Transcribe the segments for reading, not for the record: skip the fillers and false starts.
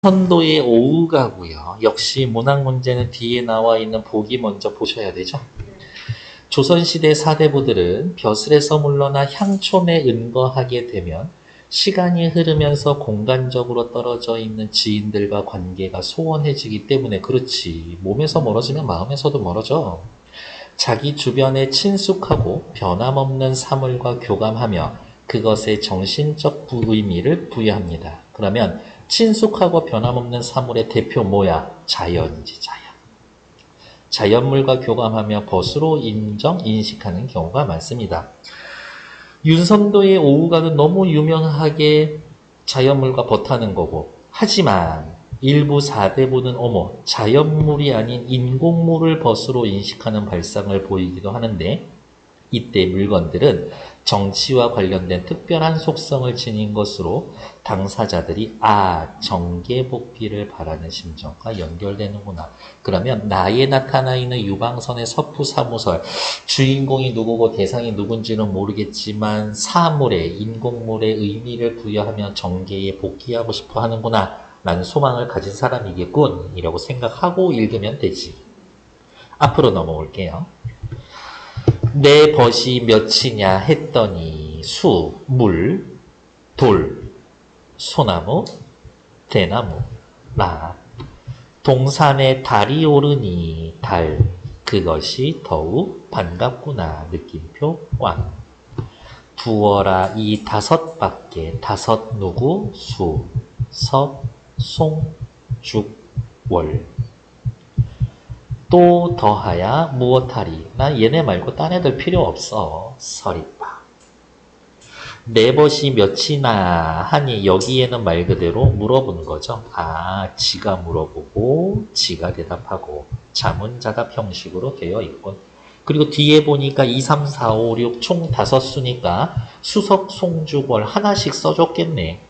선도의 오우가고요. 역시 문학 문제는 뒤에 나와 있는 보기 먼저 보셔야 되죠. 조선시대 사대부들은 벼슬에서 물러나 향촌에 은거하게 되면 시간이 흐르면서 공간적으로 떨어져 있는 지인들과 관계가 소원해지기 때문에 그렇지. 몸에서 멀어지면 마음에서도 멀어져. 자기 주변에 친숙하고 변함없는 사물과 교감하며 그것에 정신적 의미를 부여합니다. 그러면 친숙하고 변함없는 사물의 대표 뭐야? 자연이지, 자연. 자연물과 교감하며 벗으로 인식하는 경우가 많습니다. 윤선도의 오우가는 너무 유명하게 자연물과 벗하는 거고, 하지만 일부 사대부는 자연물이 아닌 인공물을 벗으로 인식하는 발상을 보이기도 하는데, 이때 물건들은 정치와 관련된 특별한 속성을 지닌 것으로 당사자들이 정계복귀를 바라는 심정과 연결되는구나. 그러면 나에 나타나 있는 유방선의 서푸사무설, 주인공이 누구고 대상이 누군지는 모르겠지만 사물에, 인공물의 의미를 부여하며 정계에 복귀하고 싶어 하는구나. 라는 소망을 가진 사람이겠군. 이라고 생각하고 읽으면 되지. 앞으로 넘어올게요. 내 벗이 몇이냐 했더니 수, 물, 돌, 소나무, 대나무, 나. 동산에 달이 오르니 달, 그것이 더욱 반갑구나. 느낌표 꽝. 두어라 이 다섯 밖에 다섯 누구 수, 석, 송, 죽, 월. 또 더하야 무엇하리. 나 얘네 말고 딴 애들 필요 없어. 서리빠. 내 벗이 몇이나 하니 여기에는 말 그대로 물어보는 거죠. 지가 물어보고 지가 대답하고 자문자답 형식으로 되어 있군. 그리고 뒤에 보니까 2, 3, 4, 5, 6 총 5수니까 수석, 송주월 하나씩 써줬겠네.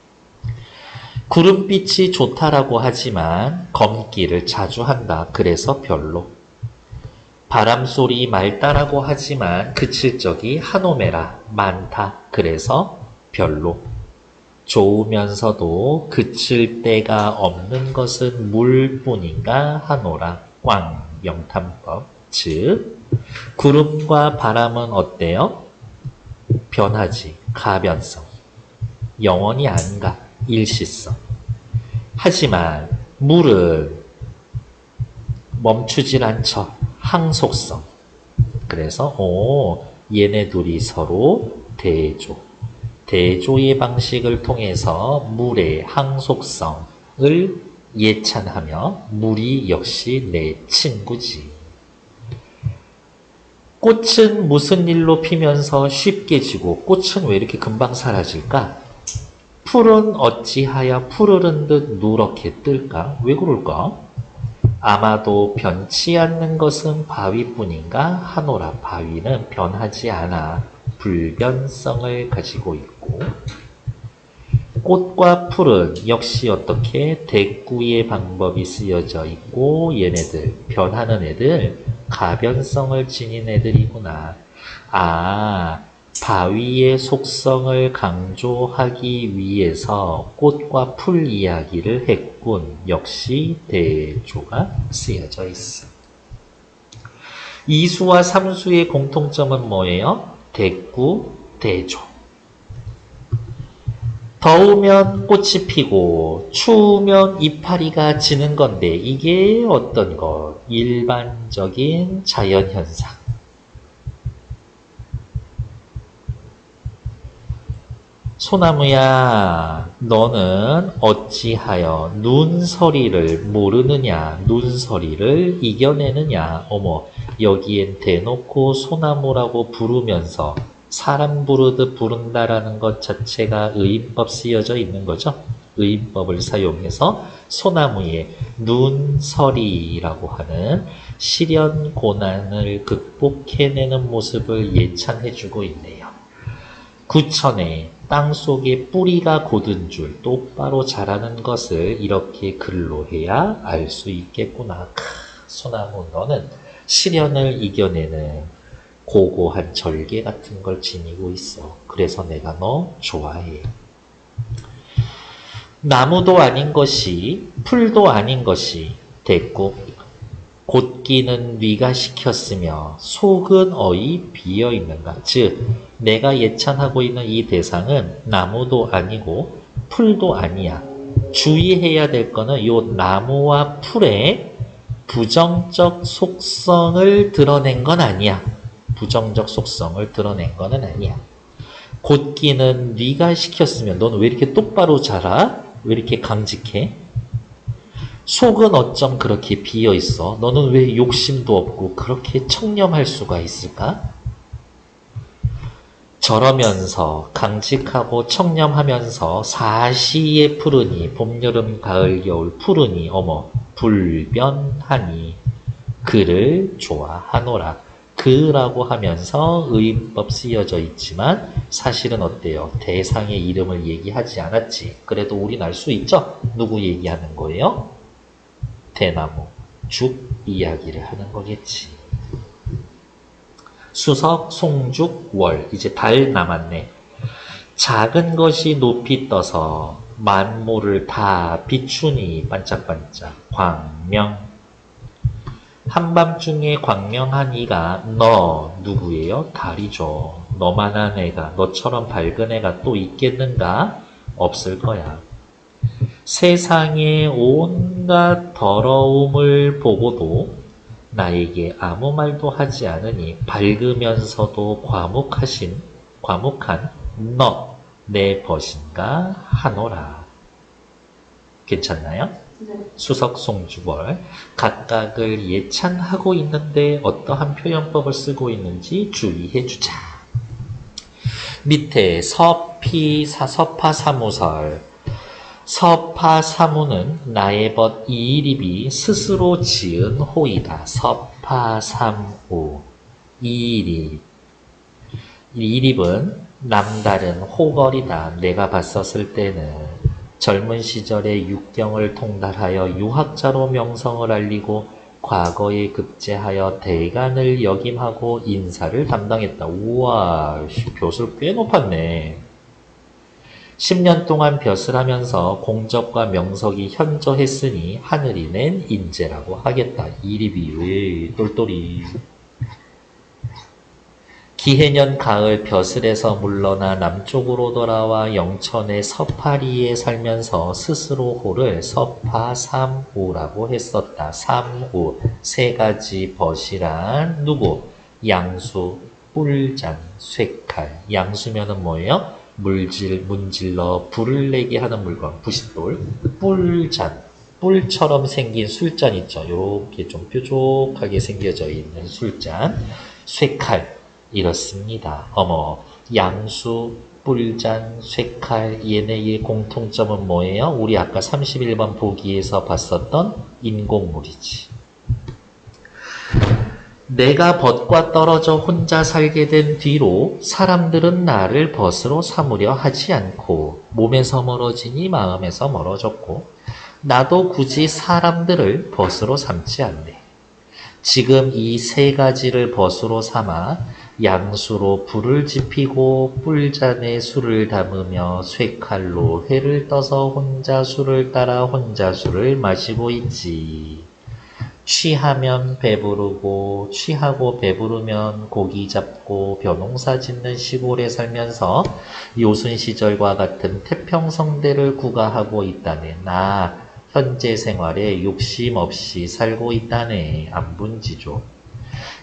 구름빛이 좋다라고 하지만 검기를 자주 한다. 그래서 별로. 바람소리 맑다라고 하지만 그칠 적이 한오매라. 많다. 그래서 별로. 좋으면서도 그칠 데가 없는 것은 물뿐인가 하노라. 꽝. 영탐법. 즉 구름과 바람은 어때요? 변하지. 가변성. 영원히 안 가. 일시성. 하지만 물은 멈추질 않죠. 항속성. 그래서 얘네 둘이 서로 대조. 대조의 방식을 통해서 물의 항속성을 예찬하며 물이 역시 내 친구지. 꽃은 무슨 일로 피면서 쉽게 지고 꽃은 왜 이렇게 금방 사라질까? 풀은 어찌하여 푸르른 듯 누렇게 뜰까? 왜 그럴까? 아마도 변치 않는 것은 바위뿐인가 하노라. 바위는 변하지 않아 불변성을 가지고 있고, 꽃과 풀은 역시 어떻게 대꾸의 방법이 쓰여져 있고, 얘네들 변하는 애들 가변성을 지닌 애들이구나. 바위의 속성을 강조하기 위해서 꽃과 풀 이야기를 했군. 역시 대조가 쓰여져 있어. 이수와 삼수의 공통점은 뭐예요? 대꾸, 대조. 더우면 꽃이 피고 추우면 이파리가 지는 건데 이게 어떤 것? 일반적인 자연현상. 소나무야, 너는 어찌하여 눈서리를 모르느냐, 눈서리를 이겨내느냐. 여기엔 대놓고 소나무라고 부르면서 사람 부르듯 부른다라는 것 자체가 의인법 쓰여져 있는 거죠. 의인법을 사용해서 소나무의 눈서리라고 하는 시련 고난을 극복해내는 모습을 예찬해주고 있네요. 구천에 땅속에 뿌리가 곧은 줄 똑바로 자라는 것을 이렇게 글로 해야 알 수 있겠구나. 소나무, 너는 시련을 이겨내는 고고한 절개 같은 걸 지니고 있어. 그래서 내가 너 좋아해. 나무도 아닌 것이 풀도 아닌 것이 됐고 곧기는 네가 시켰으며 속은 어이 비어 있는가. 즉 내가 예찬하고 있는 이 대상은 나무도 아니고 풀도 아니야. 주의해야 될 거는 요 나무와 풀의 부정적 속성을 드러낸 건 아니야. 부정적 속성을 드러낸 거는 아니야. 곧기는 네가 시켰으면 너는 왜 이렇게 똑바로 자라? 왜 이렇게 강직해? 속은 어쩜 그렇게 비어 있어? 너는 왜 욕심도 없고 그렇게 청렴할 수가 있을까? 저러면서 강직하고 청렴하면서 사시에 푸르니 봄, 여름, 가을, 겨울 푸르니 어머 불변하니 그를 좋아하노라. 그라고 하면서 의인법 쓰여져 있지만 사실은 어때요? 대상의 이름을 얘기하지 않았지. 그래도 우린 알 수 있죠? 누구 얘기하는 거예요? 대나무, 죽 이야기를 하는 거겠지. 수석, 송죽, 월. 이제 달 남았네. 작은 것이 높이 떠서 만물을 다 비추니 반짝반짝 광명. 한밤중에 광명한 이가 너 누구예요? 달이죠. 너만한 애가, 너처럼 밝은 애가 또 있겠는가? 없을 거야. 세상의 온갖 더러움을 보고도 나에게 아무 말도 하지 않으니 밝으면서도 과묵한 너 내 벗인가 하노라. 괜찮나요? 네. 수석, 송주월 각각을 예찬하고 있는데 어떠한 표현법을 쓰고 있는지 주의해 주자. 밑에 서파사무설. 서파사무는 나의 벗 이일입이 스스로 지은 호이다. 서파삼우 이일입. 이일입은 남다른 호걸이다. 내가 봤었을 때는 젊은 시절에 육경을 통달하여 유학자로 명성을 알리고 과거에 급제하여 대간을 역임하고 인사를 담당했다. 우와, 벼슬 꽤 높았네. 10년 동안 벼슬 하면서 공적과 명석이 현저했으니 하늘이 낸 인재라고 하겠다. 이립이 왜 똘똘이. 기해년 가을 벼슬에서 물러나 남쪽으로 돌아와 영천의 서파리에 살면서 스스로 호를 서파삼우라고 했었다. 삼우, 세 가지 벗이란 누구? 양수, 뿔잔, 쇠칼. 양수면은 뭐예요? 문질러 불을 내게 하는 물건, 부싯돌. 뿔잔, 뿔처럼 생긴 술잔 있죠. 이렇게 좀 뾰족하게 생겨져 있는 술잔. 쇠칼. 이렇습니다. 어머, 양수, 뿔잔, 쇠칼, 얘네의 공통점은 뭐예요? 우리 아까 31번 보기에서 봤었던 인공물이지. 내가 벗과 떨어져 혼자 살게 된 뒤로 사람들은 나를 벗으로 삼으려 하지 않고 몸에서 멀어지니 마음에서 멀어졌고 나도 굳이 사람들을 벗으로 삼지 않네. 지금 이 세 가지를 벗으로 삼아 양수로 불을 지피고 뿔잔에 술을 담으며 쇠칼로 회를 떠서 혼자 술을 따라 혼자 술을 마시고 있지. 취하면 배부르고 취하고 배부르면 고기 잡고 벼농사 짓는 시골에 살면서 요순 시절과 같은 태평성대를 구가하고 있다네. 나 현재 생활에 욕심 없이 살고 있다네. 안분지죠.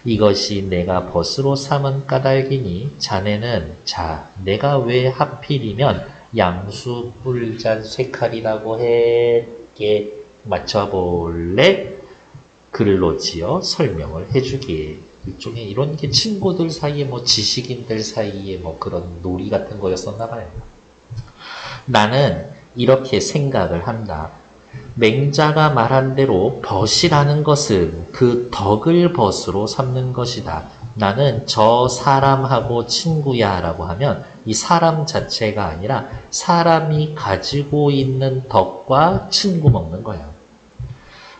이것이 내가 벗으로 삼은 까닭이니 자네는 자 내가 왜 하필이면 양수 뿔잔 쇠칼이라고 했게 맞춰볼래? 글로 지어 설명을 해주기에 일종의 이런 게 친구들 사이에 뭐 지식인들 사이에 뭐 그런 놀이 같은 거였었나 봐요. 나는 이렇게 생각을 한다. 맹자가 말한 대로 벗이라는 것은 그 덕을 벗으로 삼는 것이다. 나는 저 사람하고 친구야 라고 하면 이 사람 자체가 아니라 사람이 가지고 있는 덕과 친구 먹는 거야.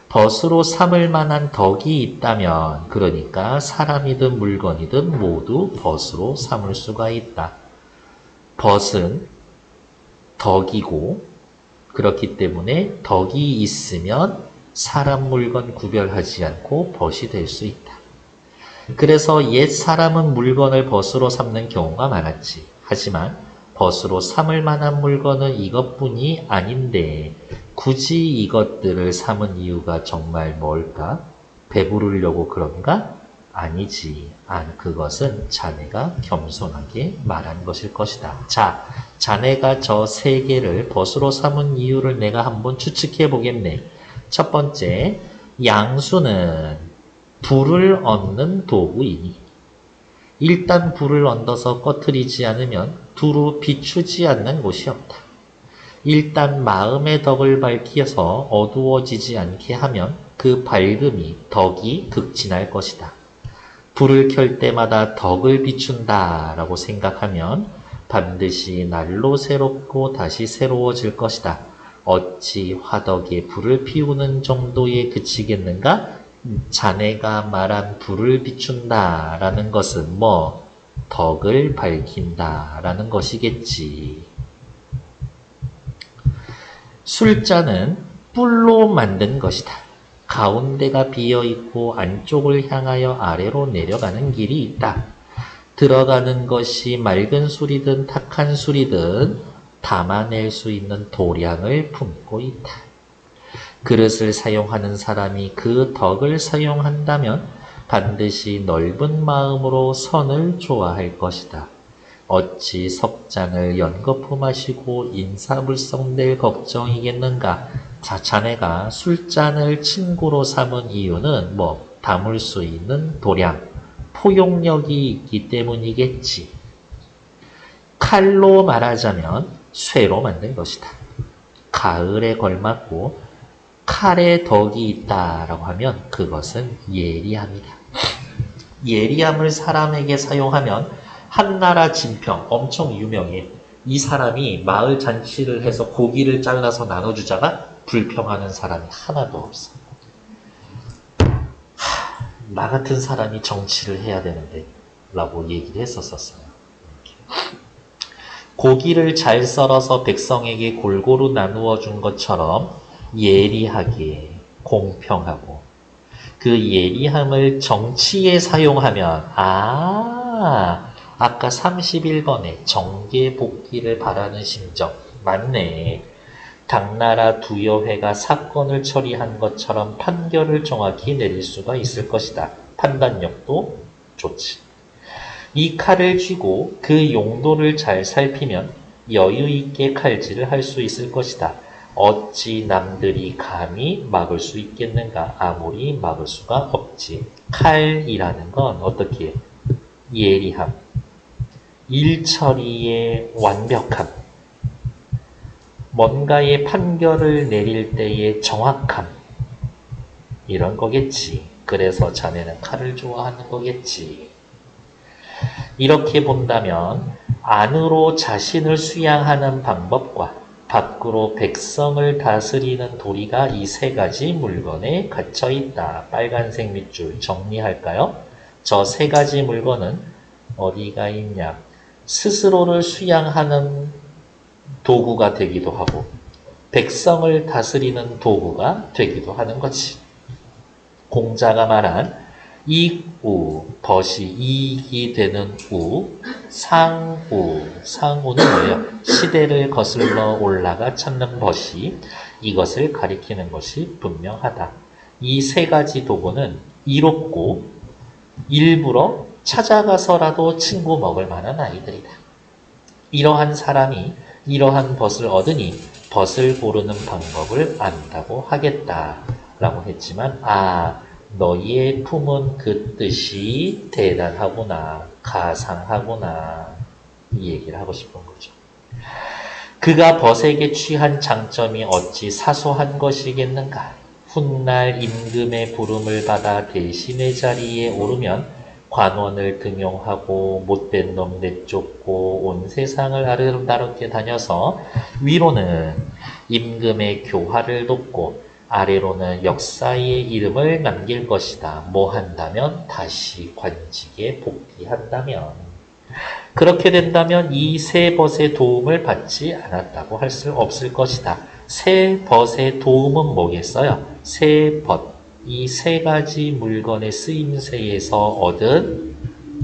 벗으로 삼을 만한 덕이 있다면 그러니까 사람이든 물건이든 모두 벗으로 삼을 수가 있다. 벗은 덕이고 그렇기 때문에 덕이 있으면 사람 물건 구별하지 않고 벗이 될 수 있다. 그래서 옛 사람은 물건을 벗으로 삼는 경우가 많았지. 하지만 벗으로 삼을 만한 물건은 이것뿐이 아닌데 굳이 이것들을 삼은 이유가 정말 뭘까? 배부르려고 그런가? 아니지. 그것은 자네가 겸손하게 말한 것일 것이다. 자, 자네가 저 세 개를 벗으로 삼은 이유를 내가 한번 추측해 보겠네. 첫 번째, 양수는 불을 얻는 도구이니 일단 불을 얻어서 꺼트리지 않으면 두루 비추지 않는 곳이 없다. 일단 마음의 덕을 밝혀서 어두워지지 않게 하면 그 밝음이 덕이 극진할 것이다. 불을 켤 때마다 덕을 비춘다 라고 생각하면 반드시 날로 새롭고 다시 새로워질 것이다. 어찌 화덕에 불을 피우는 정도에 그치겠는가? 자네가 말한 불을 비춘다 라는 것은 덕을 밝힌다 라는 것이겠지. 술잔은 뿔로 만든 것이다. 가운데가 비어있고 안쪽을 향하여 아래로 내려가는 길이 있다. 들어가는 것이 맑은 술이든 탁한 술이든 담아낼 수 있는 도량을 품고 있다. 그릇을 사용하는 사람이 그 덕을 사용한다면 반드시 넓은 마음으로 선을 좋아할 것이다. 어찌 석잔을 연거푸 마시고 인사불성될 걱정이겠는가? 자네가 술잔을 친구로 삼은 이유는 담을 수 있는 도량, 포용력이 있기 때문이겠지. 칼로 말하자면 쇠로 만든 것이다. 가을에 걸맞고 칼에 덕이 있다라고 하면 그것은 예리함이다. 예리함을 사람에게 사용하면 한나라 진평 엄청 유명해. 이 사람이 마을 잔치를 해서 고기를 잘라서 나눠주자가 불평하는 사람이 하나도 없어. 나 같은 사람이 정치를 해야 되는데 라고 얘기를 했었어요. 고기를 잘 썰어서 백성에게 골고루 나누어 준 것처럼 예리하게 공평하고 그 예리함을 정치에 사용하면 아까 31번에 정계 복귀를 바라는 심정 맞네. 당나라 두여회가 사건을 처리한 것처럼 판결을 정확히 내릴 수가 있을 것이다. 판단력도 좋지. 이 칼을 쥐고 그 용도를 잘 살피면 여유 있게 칼질을 할 수 있을 것이다. 어찌 남들이 감히 막을 수 있겠는가? 아무리 막을 수가 없지. 칼이라는 건 어떻게? 예리함, 일처리의 완벽함, 뭔가의 판결을 내릴 때의 정확함, 이런 거겠지. 그래서 자네는 칼을 좋아하는 거겠지. 이렇게 본다면 안으로 자신을 수양하는 방법과 밖으로 백성을 다스리는 도리가 이 세 가지 물건에 갇혀 있다. 빨간색 밑줄 정리할까요? 저 세 가지 물건은 어디가 있냐? 스스로를 수양하는 도구가 되기도 하고 백성을 다스리는 도구가 되기도 하는 거지. 공자가 말한 이익우, 벗이 이익이 되는 우, 상우, 상우는 뭐예요? 시대를 거슬러 올라가 찾는 벗이 이것을 가리키는 것이 분명하다. 이 세 가지 도구는 이롭고 일부러 찾아가서라도 친구 먹을 만한 아이들이다. 이러한 사람이 이러한 벗을 얻으니 벗을 고르는 방법을 안다고 하겠다라고 했지만 너희의 품은 그 뜻이 대단하구나, 가상하구나 이 얘기를 하고 싶은 거죠. 그가 벗에게 취한 장점이 어찌 사소한 것이겠는가? 훗날 임금의 부름을 받아 대신의 자리에 오르면 관원을 등용하고 못된 놈 내쫓고 온 세상을 아름다롭게 다녀서 위로는 임금의 교화를 돕고 아래로는 역사의 이름을 남길 것이다. 뭐 한다면? 다시 관직에 복귀한다면. 그렇게 된다면 이 세 벗의 도움을 받지 않았다고 할 수 없을 것이다. 새 벗의 도움은 뭐겠어요? 새 벗. 이 세 가지 물건의 쓰임새에서 얻은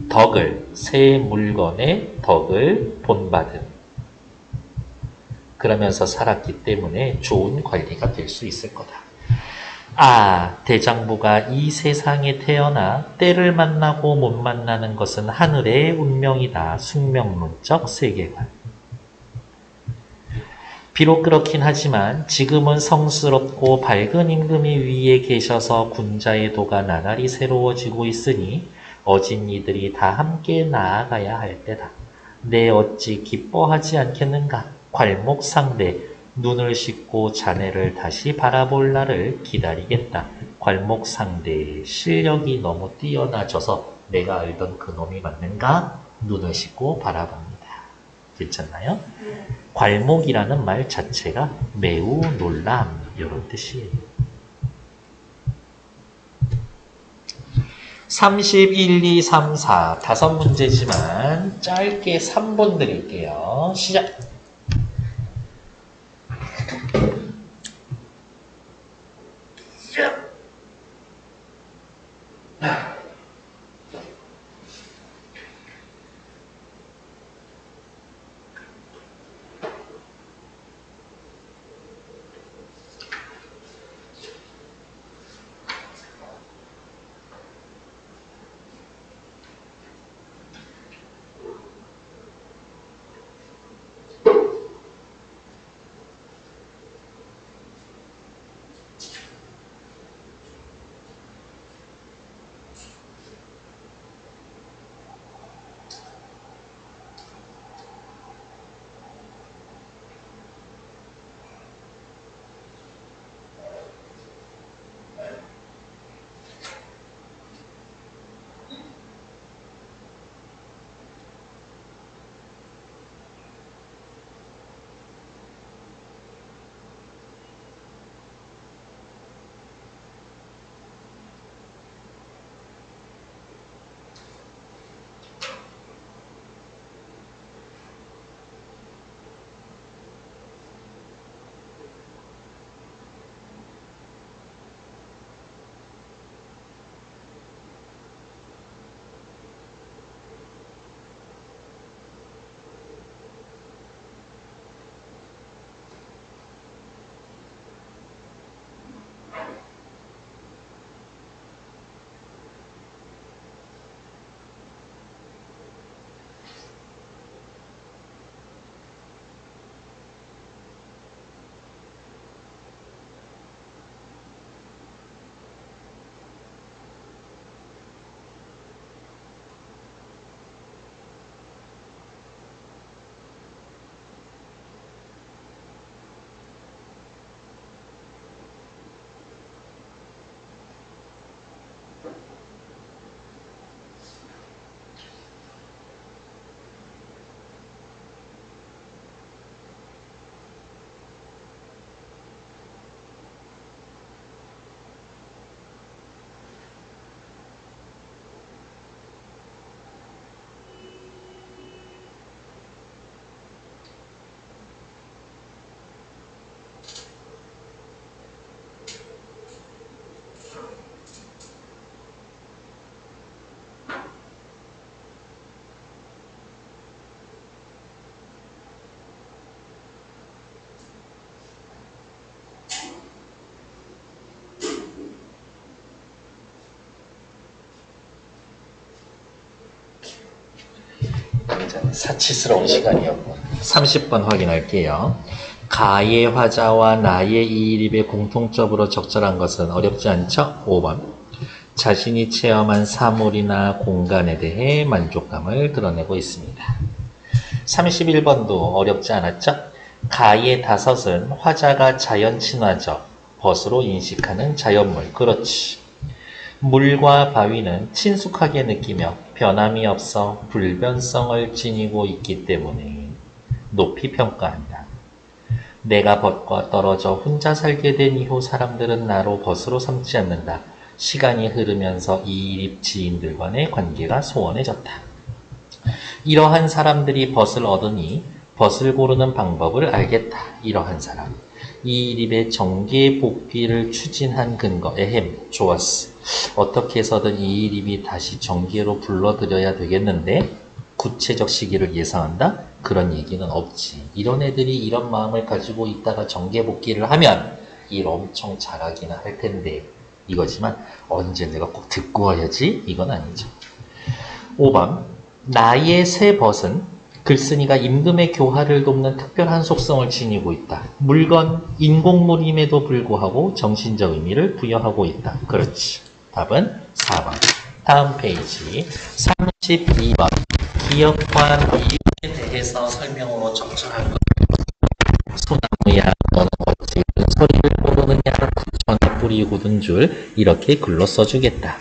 덕을, 새 물건의 덕을 본받은. 그러면서 살았기 때문에 좋은 관리가 될 수 있을 거다. 대장부가 이 세상에 태어나 때를 만나고 못 만나는 것은 하늘의 운명이다. 숙명론적 세계관. 비록 그렇긴 하지만 지금은 성스럽고 밝은 임금이 위에 계셔서 군자의 도가 나날이 새로워지고 있으니 어진 이들이 다 함께 나아가야 할 때다. 내 어찌 기뻐하지 않겠는가? 괄목상대, 눈을 씻고 자네를 다시 바라볼 날을 기다리겠다. 괄목상대의 실력이 너무 뛰어나져서 내가 알던 그 놈이 맞는가? 눈을 씻고 바라봅니다. 괜찮나요? 괄목이라는 말 자체가 매우 놀람, 이런 뜻이에요. 31, 2, 3, 4 다섯 문제지만 짧게 3번 드릴게요. 시작! 사치스러운 시간이었고 30번 확인할게요. 가의 화자와 나의 이일입에 공통적으로 적절한 것은 어렵지 않죠? 5번. 자신이 체험한 사물이나 공간에 대해 만족감을 드러내고 있습니다. 31번도 어렵지 않았죠? 가의 다섯은 화자가 자연 친화적, 벗으로 인식하는 자연물. 그렇지. 물과 바위는 친숙하게 느끼며 변함이 없어 불변성을 지니고 있기 때문에 높이 평가한다. 내가 벗과 떨어져 혼자 살게 된 이후 사람들은 나로 벗으로 삼지 않는다. 시간이 흐르면서 이일입 지인들 간의 관계가 소원해졌다. 이러한 사람들이 벗을 얻으니 벗을 고르는 방법을 알겠다. 이러한 사람. 이일입의 정계 복귀를 추진한 근거. 에헴, 좋았어. 어떻게 해서든 이일입이 다시 정계로 불러들여야 되겠는데 구체적 시기를 예상한다? 그런 얘기는 없지. 이런 애들이 이런 마음을 가지고 있다가 정계 복귀를 하면 일 엄청 잘하기는 할 텐데 이거지만 언제 내가 꼭 듣고 와야지? 이건 아니죠. 5번 나의 새 벗은 글쓴이가 임금의 교화를 돕는 특별한 속성을 지니고 있다. 물건, 인공물임에도 불구하고 정신적 의미를 부여하고 있다. 그렇지. 답은 4번. 다음 페이지 32번 기억과 이유에 대해서 설명으로 적절할 것. 소나무야 너는 어찌 그 소리를 모르느냐 부천에 뿌리 굳은 줄 이렇게 글로 써주겠다.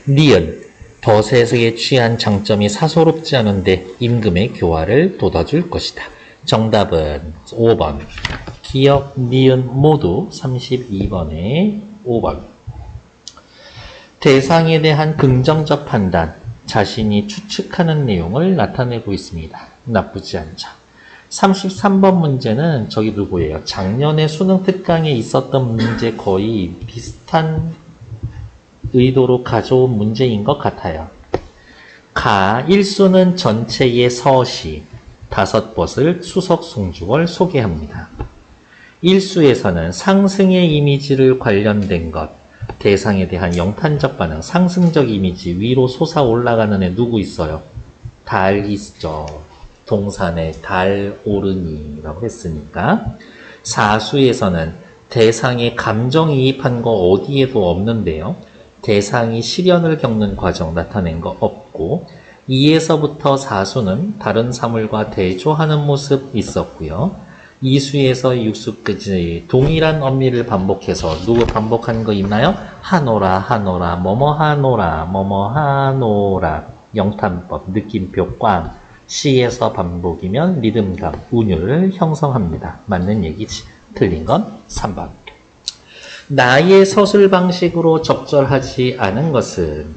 니은 덫에 취한 장점이 사소롭지 않은데 임금의 교화를 돋아줄 것이다. 정답은 5번. 기억, 니은 모두 32번에 5번. 대상에 대한 긍정적 판단, 자신이 추측하는 내용을 나타내고 있습니다. 나쁘지 않죠. 33번 문제는 저기 누구예요? 작년에 수능 특강에 있었던 문제 거의 비슷한 의도로 가져온 문제인 것 같아요. 가 1수는 전체의 서시, 5벗을 수석 송주월 소개합니다. 1수에서는 상승의 이미지를 관련된 것, 대상에 대한 영탄적 반응, 상승적 이미지, 위로 솟아 올라가는 애 누구 있어요? 달 있죠. 동산에 달 오르니라고 했으니까. 4수에서는 대상에 감정이입한 거 어디에도 없는데요. 대상이 시련을 겪는 과정 나타낸 거 없고 2에서부터 4수는 다른 사물과 대조하는 모습 있었고요. 2수에서 6수까지 동일한 언미를 반복해서 누구 반복한 거 있나요? 하노라 하노라 뭐뭐 하노라 뭐뭐 하노라 영탄법 느낌표 꽝 시에서 반복이면 리듬감 운율을 형성합니다. 맞는 얘기지. 틀린 건 3번. 나의 서술 방식으로 적절하지 않은 것은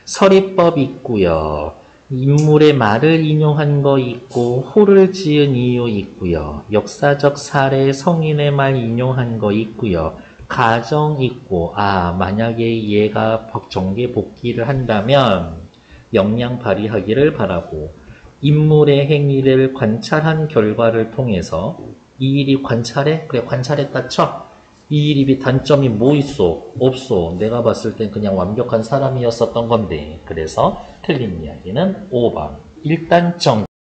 서리법 있고요. 인물의 말을 인용한 거 있고 호를 지은 이유 있고요. 역사적 사례 성인의 말 인용한 거 있고요. 가정 있고 만약에 얘가 정계 복귀를 한다면 역량 발휘하기를 바라고 인물의 행위를 관찰한 결과를 통해서 이 일이 관찰해? 그래 관찰했다 쳐. 이 일입이 단점이 뭐 있어? 없어. 내가 봤을 땐 그냥 완벽한 사람이었었던 건데. 그래서 틀린 이야기는 5번. 일단 정